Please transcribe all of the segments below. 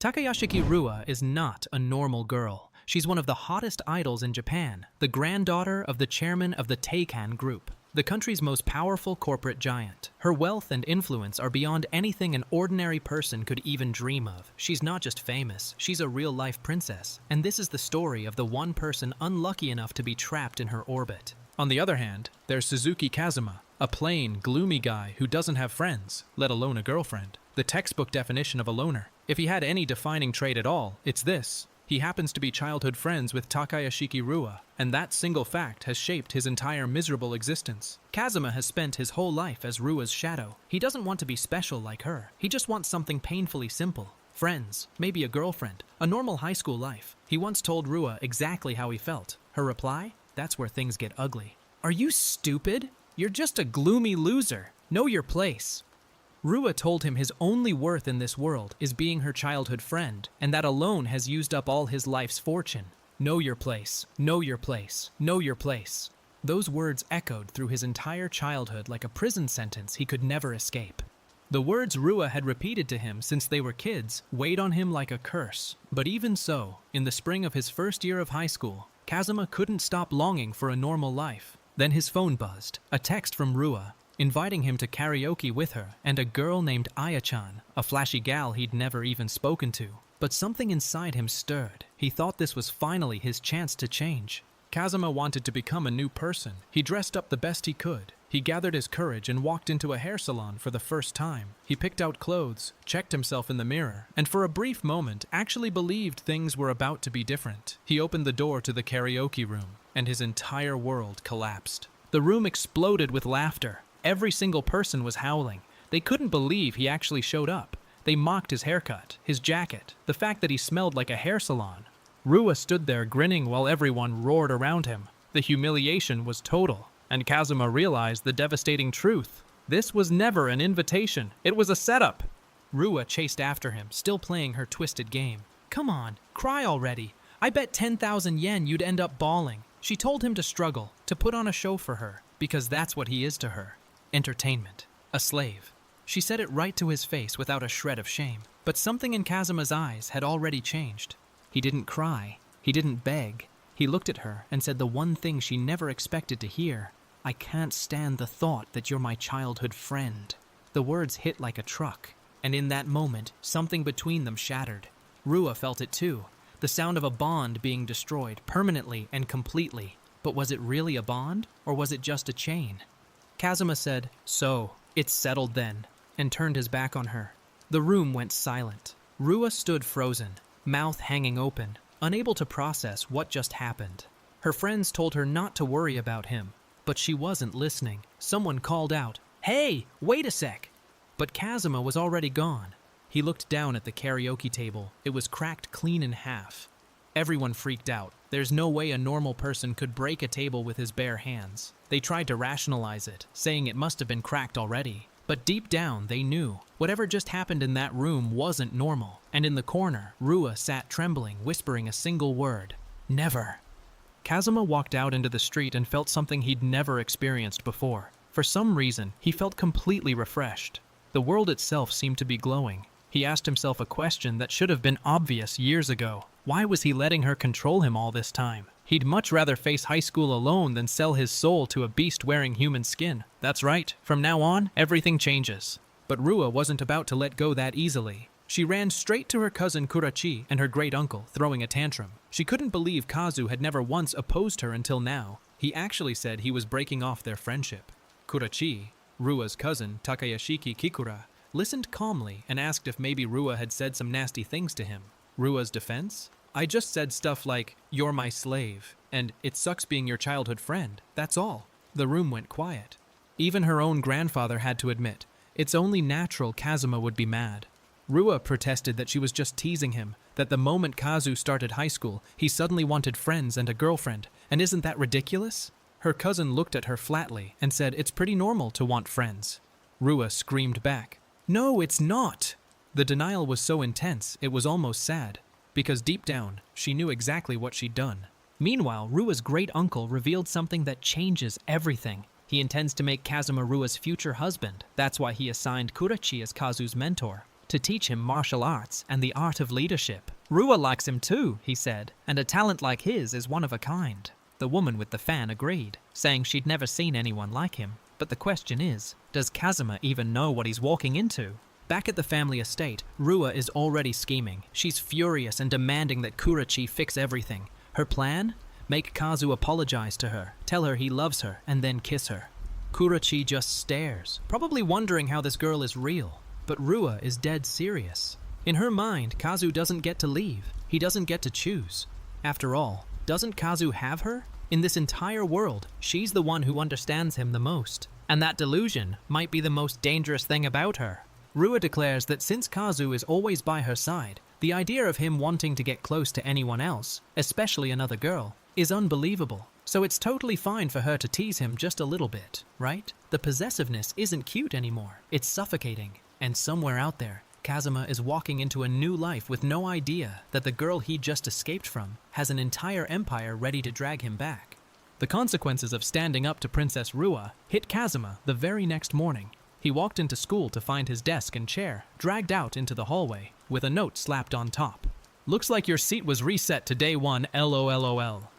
Takayashiki Rua is not a normal girl. She's one of the hottest idols in Japan, the granddaughter of the chairman of the Teikan Group, the country's most powerful corporate giant. Her wealth and influence are beyond anything an ordinary person could even dream of. She's not just famous, she's a real-life princess, and this is the story of the one person unlucky enough to be trapped in her orbit. On the other hand, there's Suzuki Kazuma, a plain, gloomy guy who doesn't have friends, let alone a girlfriend. The textbook definition of a loner. If he had any defining trait at all, it's this. He happens to be childhood friends with Takayashiki Rua, and that single fact has shaped his entire miserable existence. Kazuma has spent his whole life as Rua's shadow. He doesn't want to be special like her. He just wants something painfully simple. Friends, maybe a girlfriend, a normal high school life. He once told Rua exactly how he felt. Her reply? That's where things get ugly. Are you stupid? You're just a gloomy loser. Know your place. Rua told him his only worth in this world is being her childhood friend, and that alone has used up all his life's fortune. Know your place, know your place, know your place. Those words echoed through his entire childhood like a prison sentence he could never escape. The words Rua had repeated to him since they were kids weighed on him like a curse. But even so, in the spring of his first year of high school, Kazuma couldn't stop longing for a normal life. Then his phone buzzed, a text from Rua, inviting him to karaoke with her and a girl named Aya-chan, a flashy gal he'd never even spoken to. But something inside him stirred. He thought this was finally his chance to change. Kazuma wanted to become a new person. He dressed up the best he could. He gathered his courage and walked into a hair salon for the first time. He picked out clothes, checked himself in the mirror, and for a brief moment actually believed things were about to be different. He opened the door to the karaoke room, and his entire world collapsed. The room exploded with laughter. Every single person was howling. They couldn't believe he actually showed up. They mocked his haircut, his jacket, the fact that he smelled like a hair salon. Rua stood there grinning while everyone roared around him. The humiliation was total, and Kazuma realized the devastating truth. This was never an invitation. It was a setup. Rua chased after him, still playing her twisted game. Come on, cry already. I bet 10,000 yen you'd end up bawling. She told him to struggle, to put on a show for her, because that's what he is to her. Entertainment. A slave. She said it right to his face without a shred of shame. But something in Kazuma's eyes had already changed. He didn't cry. He didn't beg. He looked at her and said the one thing she never expected to hear. I can't stand the thought that you're my childhood friend. The words hit like a truck, and in that moment, something between them shattered. Rua felt it too. The sound of a bond being destroyed permanently and completely. But was it really a bond, or was it just a chain? Kazuma said, "So, it's settled then," and turned his back on her. The room went silent. Rua stood frozen, mouth hanging open, unable to process what just happened. Her friends told her not to worry about him, but she wasn't listening. Someone called out, "Hey, wait a sec!" But Kazuma was already gone. He looked down at the karaoke table. It was cracked clean in half. Everyone freaked out. There's no way a normal person could break a table with his bare hands. They tried to rationalize it, saying it must have been cracked already. But deep down, they knew. Whatever just happened in that room wasn't normal. And in the corner, Rua sat trembling, whispering a single word. Never. Kazuma walked out into the street and felt something he'd never experienced before. For some reason, he felt completely refreshed. The world itself seemed to be glowing. He asked himself a question that should have been obvious years ago. Why was he letting her control him all this time? He'd much rather face high school alone than sell his soul to a beast wearing human skin. That's right, from now on, everything changes. But Rua wasn't about to let go that easily. She ran straight to her cousin Kurachi and her great-uncle, throwing a tantrum. She couldn't believe Kazu had never once opposed her until now. He actually said he was breaking off their friendship. Kurachi, Rua's cousin, Takayashiki Kikura, listened calmly and asked if maybe Rua had said some nasty things to him. Rua's defense? I just said stuff like, "You're my slave," and "It sucks being your childhood friend." That's all. The room went quiet. Even her own grandfather had to admit, it's only natural Kazuma would be mad. Rua protested that she was just teasing him, that the moment Kazu started high school, he suddenly wanted friends and a girlfriend, and isn't that ridiculous? Her cousin looked at her flatly and said it's pretty normal to want friends. Rua screamed back, "No, it's not!" The denial was so intense, it was almost sad, because deep down, she knew exactly what she'd done. Meanwhile, Rua's great-uncle revealed something that changes everything. He intends to make Kazuma Rua's future husband. That's why he assigned Kurachi as Kazu's mentor. to teach him martial arts and the art of leadership. Rua likes him too, he said, and a talent like his is one of a kind. The woman with the fan agreed, saying she'd never seen anyone like him. But the question is, does Kazuma even know what he's walking into? Back at the family estate, Rua is already scheming. She's furious and demanding that Kurachi fix everything. Her plan? Make Kazu apologize to her, tell her he loves her, and then kiss her. Kurachi just stares, probably wondering how this girl is real. But Rua is dead serious. In her mind, Kazu doesn't get to leave. He doesn't get to choose. After all, doesn't Kazu have her? In this entire world, she's the one who understands him the most. And that delusion might be the most dangerous thing about her. Rua declares that since Kazu is always by her side, the idea of him wanting to get close to anyone else, especially another girl, is unbelievable. So it's totally fine for her to tease him just a little bit, right? The possessiveness isn't cute anymore. It's suffocating. And somewhere out there, Kazuma is walking into a new life with no idea that the girl he just escaped from has an entire empire ready to drag him back. The consequences of standing up to Princess Rua hit Kazuma the very next morning. He walked into school to find his desk and chair dragged out into the hallway with a note slapped on top. Looks like your seat was reset to day 1, LOLOL.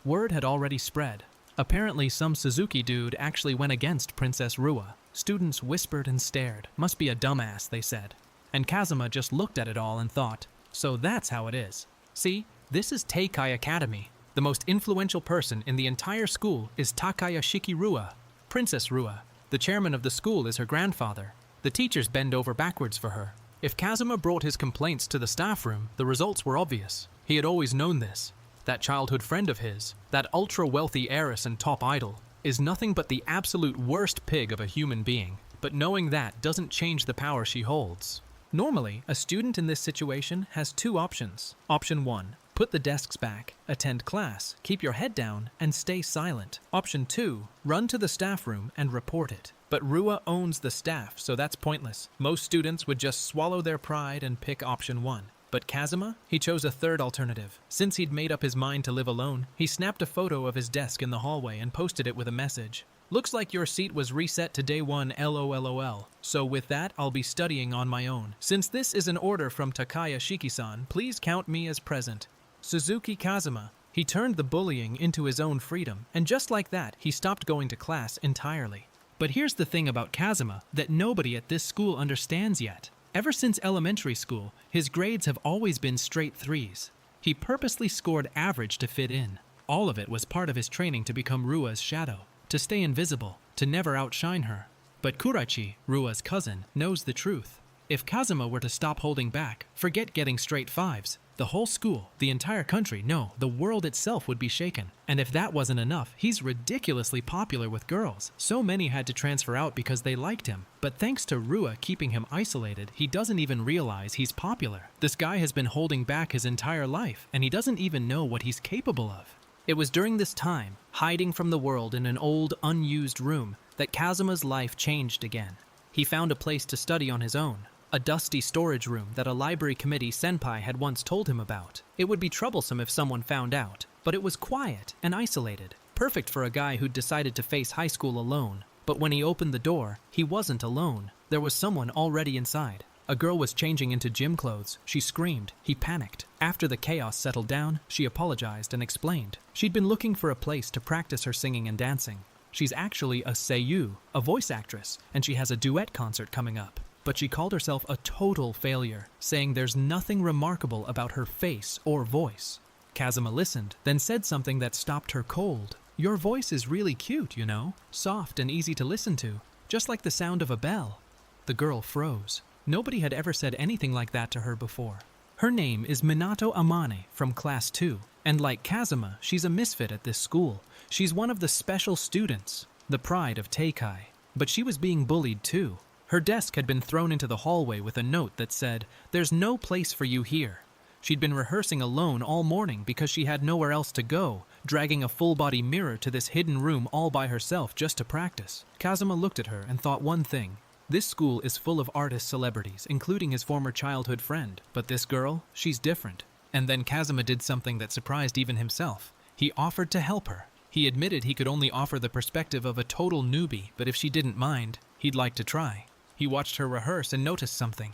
Word had already spread. Apparently some Suzuki dude actually went against Princess Rua. Students whispered and stared. Must be a dumbass, they said. And Kazuma just looked at it all and thought, so that's how it is. See, this is Teikai Academy. The most influential person in the entire school is Takayashiki Rua, Princess Rua. The chairman of the school is her grandfather. The teachers bend over backwards for her. If Kazuma brought his complaints to the staff room, the results were obvious. He had always known this. That childhood friend of his, that ultra-wealthy heiress and top idol, is nothing but the absolute worst pig of a human being. But knowing that doesn't change the power she holds. Normally, a student in this situation has 2 options. Option 1. Put the desks back, attend class, keep your head down, and stay silent. Option 2. Run to the staff room and report it. But Rua owns the staff, so that's pointless. Most students would just swallow their pride and pick option 1. But Kazuma? He chose a third alternative. Since he'd made up his mind to live alone, he snapped a photo of his desk in the hallway and posted it with a message. Looks like your seat was reset to day 1, LOLOL. So with that, I'll be studying on my own. Since this is an order from Takaya Shiki-san, please count me as present. Suzuki Kazuma. He turned the bullying into his own freedom, and just like that, he stopped going to class entirely. But here's the thing about Kazuma that nobody at this school understands yet. Ever since elementary school, his grades have always been straight 3s. He purposely scored average to fit in. All of it was part of his training to become Rua's shadow, to stay invisible, to never outshine her. But Kurachi, Rua's cousin, knows the truth. If Kazuma were to stop holding back, forget getting straight 5s, the whole school, the entire country, no, the world itself would be shaken. And if that wasn't enough, he's ridiculously popular with girls. So many had to transfer out because they liked him. But thanks to Rua keeping him isolated, he doesn't even realize he's popular. This guy has been holding back his entire life, and he doesn't even know what he's capable of. It was during this time, hiding from the world in an old, unused room, that Kazuma's life changed again. He found a place to study on his own. A dusty storage room that a library committee senpai had once told him about. It would be troublesome if someone found out, but it was quiet and isolated, perfect for a guy who'd decided to face high school alone. But when he opened the door, he wasn't alone. There was someone already inside. A girl was changing into gym clothes. She screamed. He panicked. After the chaos settled down, she apologized and explained. She'd been looking for a place to practice her singing and dancing. She's actually a seiyuu, a voice actress, and she has a duet concert coming up. But she called herself a total failure, saying there's nothing remarkable about her face or voice. Kazuma listened, then said something that stopped her cold. Your voice is really cute, you know, soft and easy to listen to, just like the sound of a bell. The girl froze. Nobody had ever said anything like that to her before. Her name is Minato Amane from class 2, and like Kazuma, she's a misfit at this school. She's one of the special students, the pride of Teikai. But she was being bullied too. Her desk had been thrown into the hallway with a note that said, "There's no place for you here." She'd been rehearsing alone all morning because she had nowhere else to go, dragging a full-body mirror to this hidden room all by herself just to practice. Kazuma looked at her and thought one thing. This school is full of artist celebrities, including his former childhood friend. But this girl, she's different. And then Kazuma did something that surprised even himself. He offered to help her. He admitted he could only offer the perspective of a total newbie, but if she didn't mind, he'd like to try. He watched her rehearse and noticed something.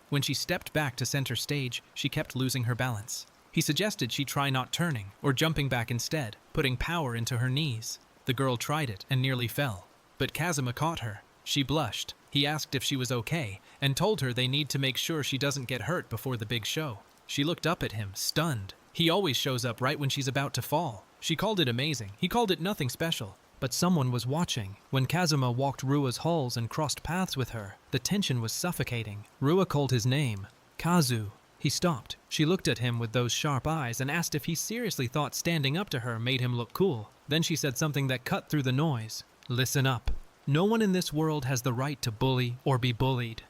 When she stepped back to center stage, she kept losing her balance. He suggested she try not turning or jumping back instead, putting power into her knees. The girl tried it and nearly fell, but Kazuma caught her. She blushed. He asked if she was okay and told her they need to make sure she doesn't get hurt before the big show. She looked up at him, stunned. He always shows up right when she's about to fall. She called it amazing. He called it nothing special. But someone was watching. When Kazuma walked Rua's halls and crossed paths with her, the tension was suffocating. Rua called his name, Kazu. He stopped. She looked at him with those sharp eyes and asked if he seriously thought standing up to her made him look cool. Then she said something that cut through the noise. Listen up. No one in this world has the right to bully or be bullied.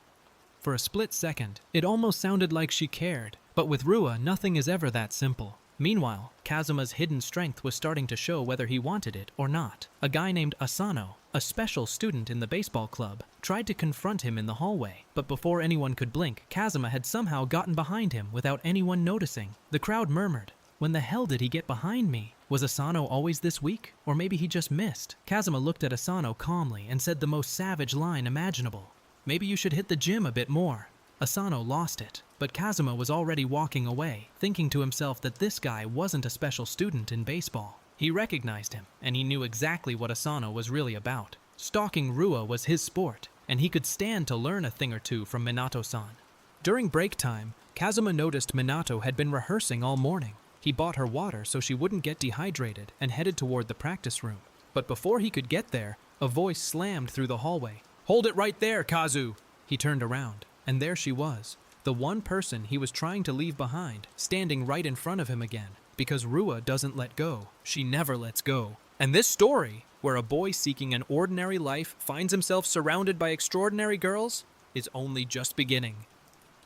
For a split second, it almost sounded like she cared. But with Rua, nothing is ever that simple. Meanwhile, Kazuma's hidden strength was starting to show whether he wanted it or not. A guy named Asano, a special student in the baseball club, tried to confront him in the hallway, but before anyone could blink, Kazuma had somehow gotten behind him without anyone noticing. The crowd murmured, "When the hell did he get behind me? Was Asano always this weak? Or maybe he just missed?" Kazuma looked at Asano calmly and said the most savage line imaginable. "Maybe you should hit the gym a bit more." Asano lost it, but Kazuma was already walking away, thinking to himself that this guy wasn't a special student in baseball. He recognized him, and he knew exactly what Asano was really about. Stalking Rua was his sport, and he could stand to learn a thing or two from Minato-san. During break time, Kazuma noticed Minato had been rehearsing all morning. He bought her water so she wouldn't get dehydrated and headed toward the practice room. But before he could get there, a voice slammed through the hallway. "Hold it right there, Kazu!" He turned around. And there she was, the one person he was trying to leave behind, standing right in front of him again. Because Rua doesn't let go. She never lets go. And this story, where a boy seeking an ordinary life finds himself surrounded by extraordinary girls, is only just beginning.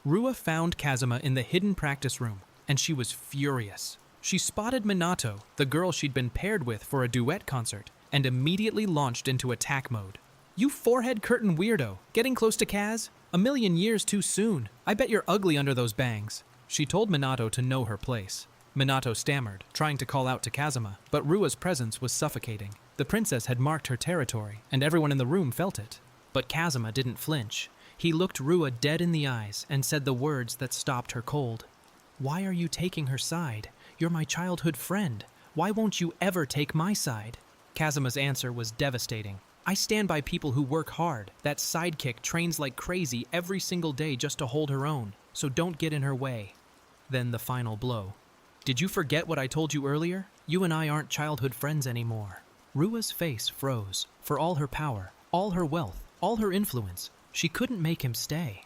Rua found Kazuma in the hidden practice room, and she was furious. She spotted Minato, the girl she'd been paired with for a duet concert, and immediately launched into attack mode. "You forehead curtain weirdo, getting close to Kaz? A million years too soon. I bet you're ugly under those bangs." She told Minato to know her place. Minato stammered, trying to call out to Kazuma, but Rua's presence was suffocating. The princess had marked her territory, and everyone in the room felt it. But Kazuma didn't flinch. He looked Rua dead in the eyes and said the words that stopped her cold. "Why are you taking her side? You're my childhood friend. Why won't you ever take my side?" Kazuma's answer was devastating. "I stand by people who work hard. That sidekick trains like crazy every single day just to hold her own, so don't get in her way." Then the final blow. "Did you forget what I told you earlier? You and I aren't childhood friends anymore." Rua's face froze. For all her power, all her wealth, all her influence, she couldn't make him stay.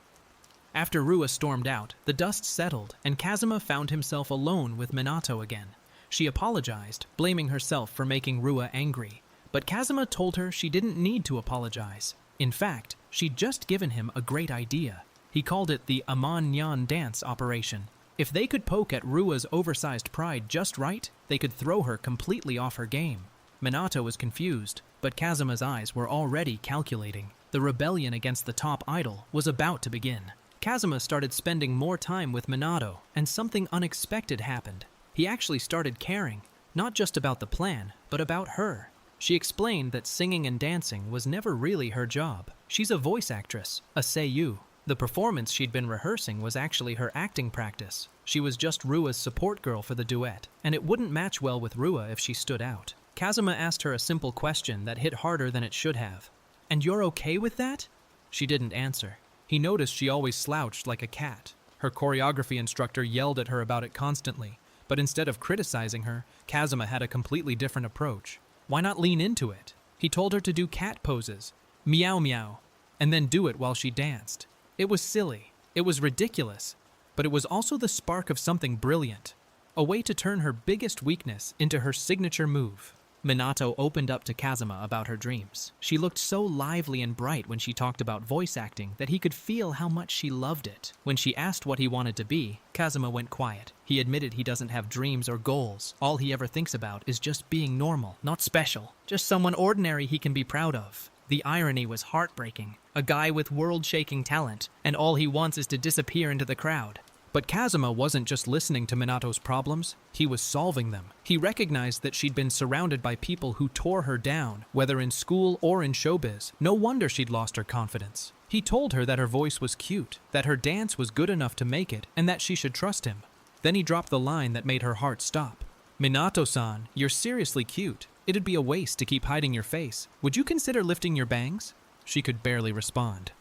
After Rua stormed out, the dust settled, and Kazuma found himself alone with Minato again. She apologized, blaming herself for making Rua angry. But Kazuma told her she didn't need to apologize. In fact, she'd just given him a great idea. He called it the Amon Nyan dance operation. If they could poke at Rua's oversized pride just right, they could throw her completely off her game. Minato was confused, but Kazuma's eyes were already calculating. The rebellion against the top idol was about to begin. Kazuma started spending more time with Minato, and something unexpected happened. He actually started caring, not just about the plan, but about her. She explained that singing and dancing was never really her job. She's a voice actress, a seiyuu. The performance she'd been rehearsing was actually her acting practice. She was just Rua's support girl for the duet, and it wouldn't match well with Rua if she stood out. Kazuma asked her a simple question that hit harder than it should have. "And you're okay with that?" She didn't answer. He noticed she always slouched like a cat. Her choreography instructor yelled at her about it constantly, but instead of criticizing her, Kazuma had a completely different approach. Why not lean into it? He told her to do cat poses, meow meow, and then do it while she danced. It was silly, it was ridiculous, but it was also the spark of something brilliant, a way to turn her biggest weakness into her signature move. Minato opened up to Kazuma about her dreams. She looked so lively and bright when she talked about voice acting that he could feel how much she loved it. When she asked what he wanted to be, Kazuma went quiet. He admitted he doesn't have dreams or goals. All he ever thinks about is just being normal, not special, just someone ordinary he can be proud of. The irony was heartbreaking. A guy with world-shaking talent, and all he wants is to disappear into the crowd. But Kazuma wasn't just listening to Minato's problems, he was solving them. He recognized that she'd been surrounded by people who tore her down, whether in school or in showbiz. No wonder she'd lost her confidence. He told her that her voice was cute, that her dance was good enough to make it, and that she should trust him. Then he dropped the line that made her heart stop. "Minato-san, you're seriously cute. It'd be a waste to keep hiding your face. Would you consider lifting your bangs?" She could barely respond.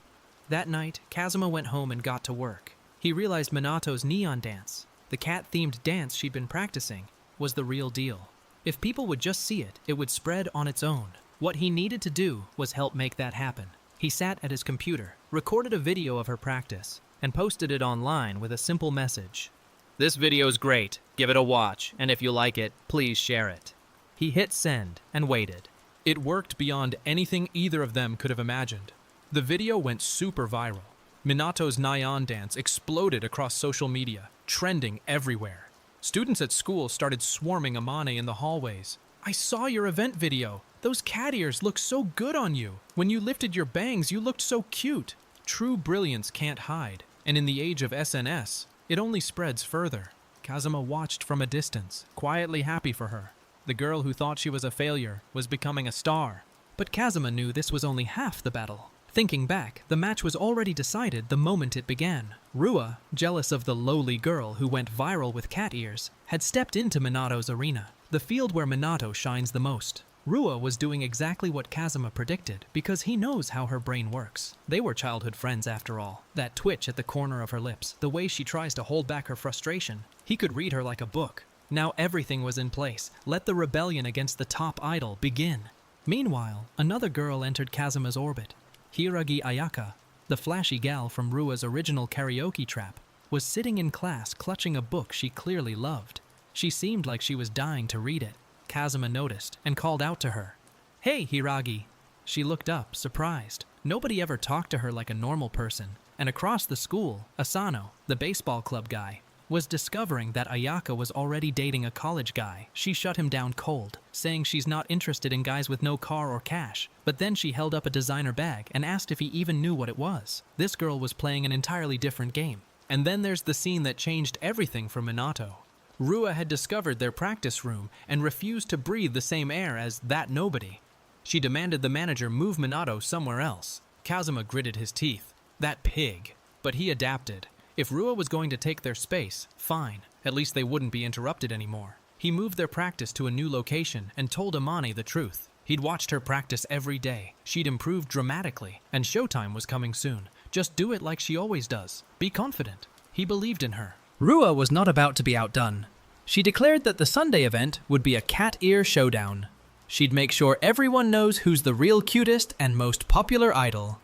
That night, Kazuma went home and got to work. He realized Minato's neon dance, the cat-themed dance she'd been practicing, was the real deal. If people would just see it, it would spread on its own. What he needed to do was help make that happen. He sat at his computer, recorded a video of her practice, and posted it online with a simple message. "This video's great. Give it a watch, and if you like it, please share it." He hit send and waited. It worked beyond anything either of them could have imagined. The video went super viral. Minato's neon dance exploded across social media, trending everywhere. Students at school started swarming Amane in the hallways. "I saw your event video. Those cat ears look so good on you. When you lifted your bangs, you looked so cute." True brilliance can't hide, and in the age of SNS, it only spreads further. Kazuma watched from a distance, quietly happy for her. The girl who thought she was a failure was becoming a star. But Kazuma knew this was only half the battle. Thinking back, the match was already decided the moment it began. Rua, jealous of the lowly girl who went viral with cat ears, had stepped into Minato's arena, the field where Minato shines the most. Rua was doing exactly what Kazuma predicted because he knows how her brain works. They were childhood friends after all. That twitch at the corner of her lips, the way she tries to hold back her frustration, he could read her like a book. Now everything was in place. Let the rebellion against the top idol begin. Meanwhile, another girl entered Kazuma's orbit. Hiragi Ayaka, the flashy gal from Rua's original karaoke trap, was sitting in class clutching a book she clearly loved. She seemed like she was dying to read it. Kazuma noticed and called out to her. "Hey, Hiragi." She looked up, surprised. Nobody ever talked to her like a normal person. And across the school, Asano, the baseball club guy, was discovering that Ayaka was already dating a college guy. She shut him down cold, saying she's not interested in guys with no car or cash. But then she held up a designer bag and asked if he even knew what it was. This girl was playing an entirely different game. And then there's the scene that changed everything for Minato. Rua had discovered their practice room and refused to breathe the same air as that nobody. She demanded the manager move Minato somewhere else. Kazuma gritted his teeth. That pig. But he adapted. If Rua was going to take their space, fine. At least they wouldn't be interrupted anymore. He moved their practice to a new location and told Amane the truth. He'd watched her practice every day. She'd improved dramatically, and showtime was coming soon. Just do it like she always does. Be confident. He believed in her. Rua was not about to be outdone. She declared that the Sunday event would be a cat ear showdown. She'd make sure everyone knows who's the real cutest and most popular idol.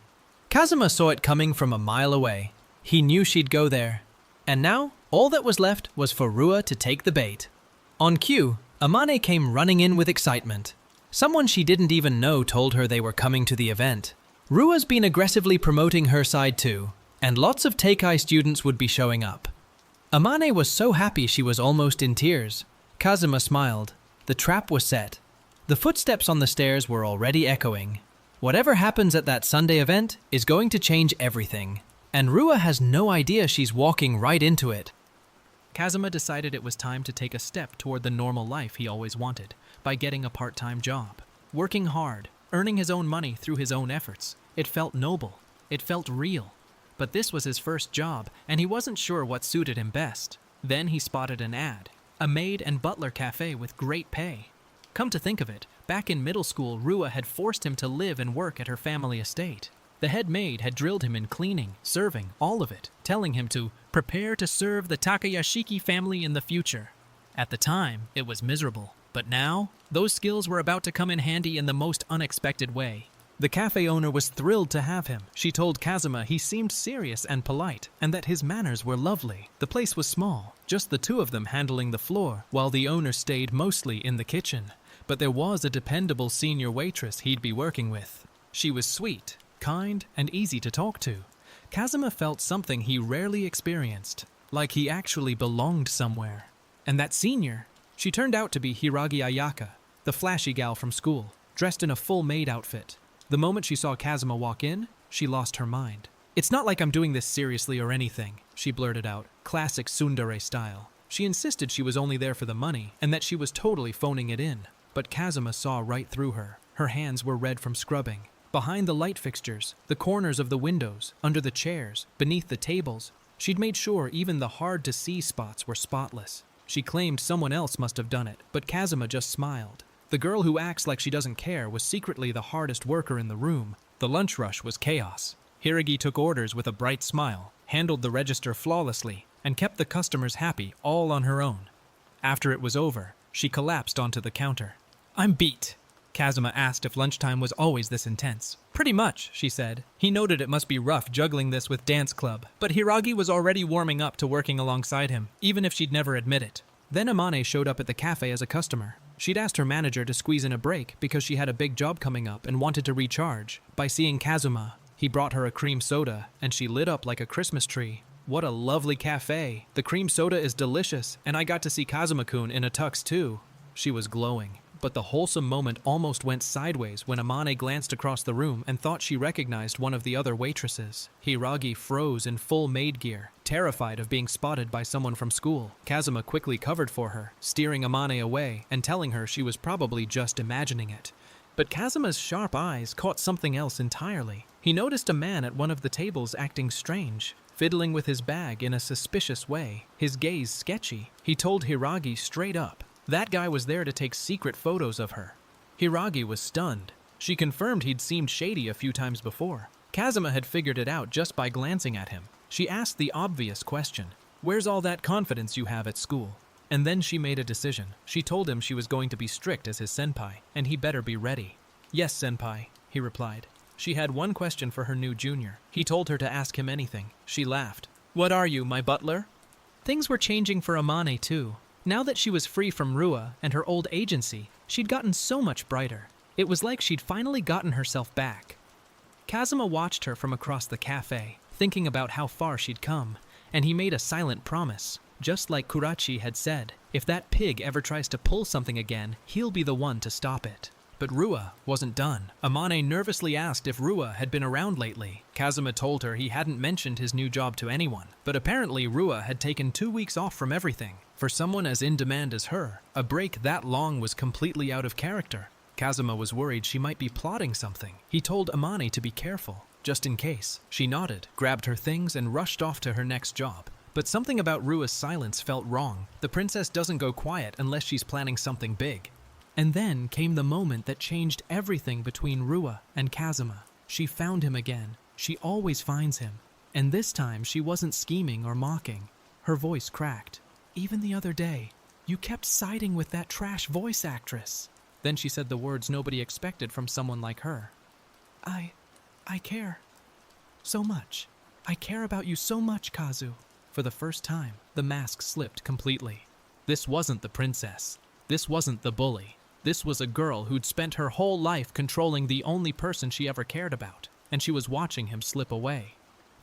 Kazuma saw it coming from a mile away. He knew she'd go there. And now, all that was left was for Rua to take the bait. On cue, Amane came running in with excitement. Someone she didn't even know told her they were coming to the event. Rua's been aggressively promoting her side too, and lots of Teikai students would be showing up. Amane was so happy she was almost in tears. Kazuma smiled. The trap was set. The footsteps on the stairs were already echoing. Whatever happens at that Sunday event is going to change everything. And Rua has no idea she's walking right into it. Kazuma decided it was time to take a step toward the normal life he always wanted, by getting a part-time job. Working hard, earning his own money through his own efforts. It felt noble. It felt real. But this was his first job, and he wasn't sure what suited him best. Then he spotted an ad. A maid and butler cafe with great pay. Come to think of it, back in middle school, Rua had forced him to live and work at her family estate. The head maid had drilled him in cleaning, serving, all of it, telling him to prepare to serve the Takayashiki family in the future. At the time, it was miserable. But now, those skills were about to come in handy in the most unexpected way. The cafe owner was thrilled to have him. She told Kazuma he seemed serious and polite, and that his manners were lovely. The place was small, just the two of them handling the floor, while the owner stayed mostly in the kitchen. But there was a dependable senior waitress he'd be working with. She was sweet, kind, and easy to talk to. Kazuma felt something he rarely experienced, like he actually belonged somewhere. And that senior, she turned out to be Hiragi Ayaka, the flashy gal from school, dressed in a full maid outfit. The moment she saw Kazuma walk in, she lost her mind. "It's not like I'm doing this seriously or anything," she blurted out, classic tsundere style. She insisted she was only there for the money, and that she was totally phoning it in. But Kazuma saw right through her. Her hands were red from scrubbing. Behind the light fixtures, the corners of the windows, under the chairs, beneath the tables, she'd made sure even the hard-to-see spots were spotless. She claimed someone else must have done it, but Kazuma just smiled. The girl who acts like she doesn't care was secretly the hardest worker in the room. The lunch rush was chaos. Hiragi took orders with a bright smile, handled the register flawlessly, and kept the customers happy all on her own. After it was over, she collapsed onto the counter. "I'm beat." Kazuma asked if lunchtime was always this intense. "Pretty much," she said. He noted it must be rough juggling this with dance club, but Hiragi was already warming up to working alongside him, even if she'd never admit it. Then Amane showed up at the cafe as a customer. She'd asked her manager to squeeze in a break because she had a big job coming up and wanted to recharge. By seeing Kazuma, he brought her a cream soda, and she lit up like a Christmas tree. What a lovely cafe. The cream soda is delicious, and I got to see Kazuma-kun in a tux too. She was glowing. But the wholesome moment almost went sideways when Amane glanced across the room and thought she recognized one of the other waitresses. Hiragi froze in full maid gear, terrified of being spotted by someone from school. Kazuma quickly covered for her, steering Amane away and telling her she was probably just imagining it. But Kazuma's sharp eyes caught something else entirely. He noticed a man at one of the tables acting strange, fiddling with his bag in a suspicious way, his gaze sketchy. He told Hiragi straight up. That guy was there to take secret photos of her. Hiragi was stunned. She confirmed he'd seemed shady a few times before. Kazuma had figured it out just by glancing at him. She asked the obvious question, "Where's all that confidence you have at school?" And then she made a decision. She told him she was going to be strict as his senpai, and he better be ready. "Yes, senpai," he replied. She had one question for her new junior. He told her to ask him anything. She laughed. "What are you, my butler?" Things were changing for Amane too. Now that she was free from Rua and her old agency, she'd gotten so much brighter. It was like she'd finally gotten herself back. Kazuma watched her from across the cafe, thinking about how far she'd come, and he made a silent promise. Just like Kurachi had said, if that pig ever tries to pull something again, he'll be the one to stop it. But Rua wasn't done. Amane nervously asked if Rua had been around lately. Kazuma told her he hadn't mentioned his new job to anyone, but apparently Rua had taken 2 weeks off from everything. For someone as in demand as her, a break that long was completely out of character. Kazuma was worried she might be plotting something. He told Amane to be careful, just in case. She nodded, grabbed her things, and rushed off to her next job. But something about Rua's silence felt wrong. The princess doesn't go quiet unless she's planning something big. And then came the moment that changed everything between Rua and Kazuma. She found him again. She always finds him. And this time she wasn't scheming or mocking. Her voice cracked. "Even the other day, you kept siding with that trash voice actress." Then she said the words nobody expected from someone like her. I care. So much. I care about you so much, Kazu." For the first time, the mask slipped completely. This wasn't the princess. This wasn't the bully. This was a girl who'd spent her whole life controlling the only person she ever cared about, and she was watching him slip away.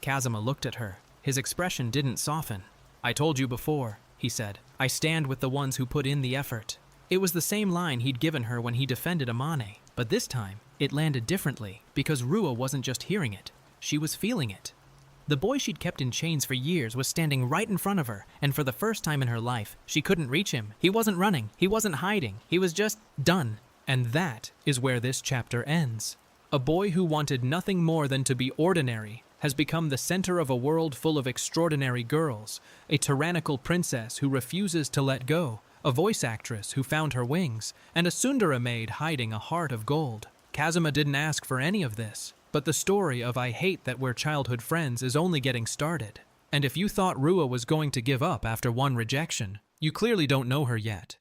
Kazuma looked at her. His expression didn't soften. "I told you before," he said. "I stand with the ones who put in the effort." It was the same line he'd given her when he defended Amane, but this time, it landed differently, because Rua wasn't just hearing it. She was feeling it. The boy she'd kept in chains for years was standing right in front of her, and for the first time in her life, she couldn't reach him. He wasn't running. He wasn't hiding. He was just done. And that is where this chapter ends. A boy who wanted nothing more than to be ordinary has become the center of a world full of extraordinary girls, a tyrannical princess who refuses to let go, a voice actress who found her wings, and a tsundere maid hiding a heart of gold. Kazuma didn't ask for any of this. But the story of I Hate That We're Childhood Friends is only getting started. And if you thought Rua was going to give up after one rejection, you clearly don't know her yet.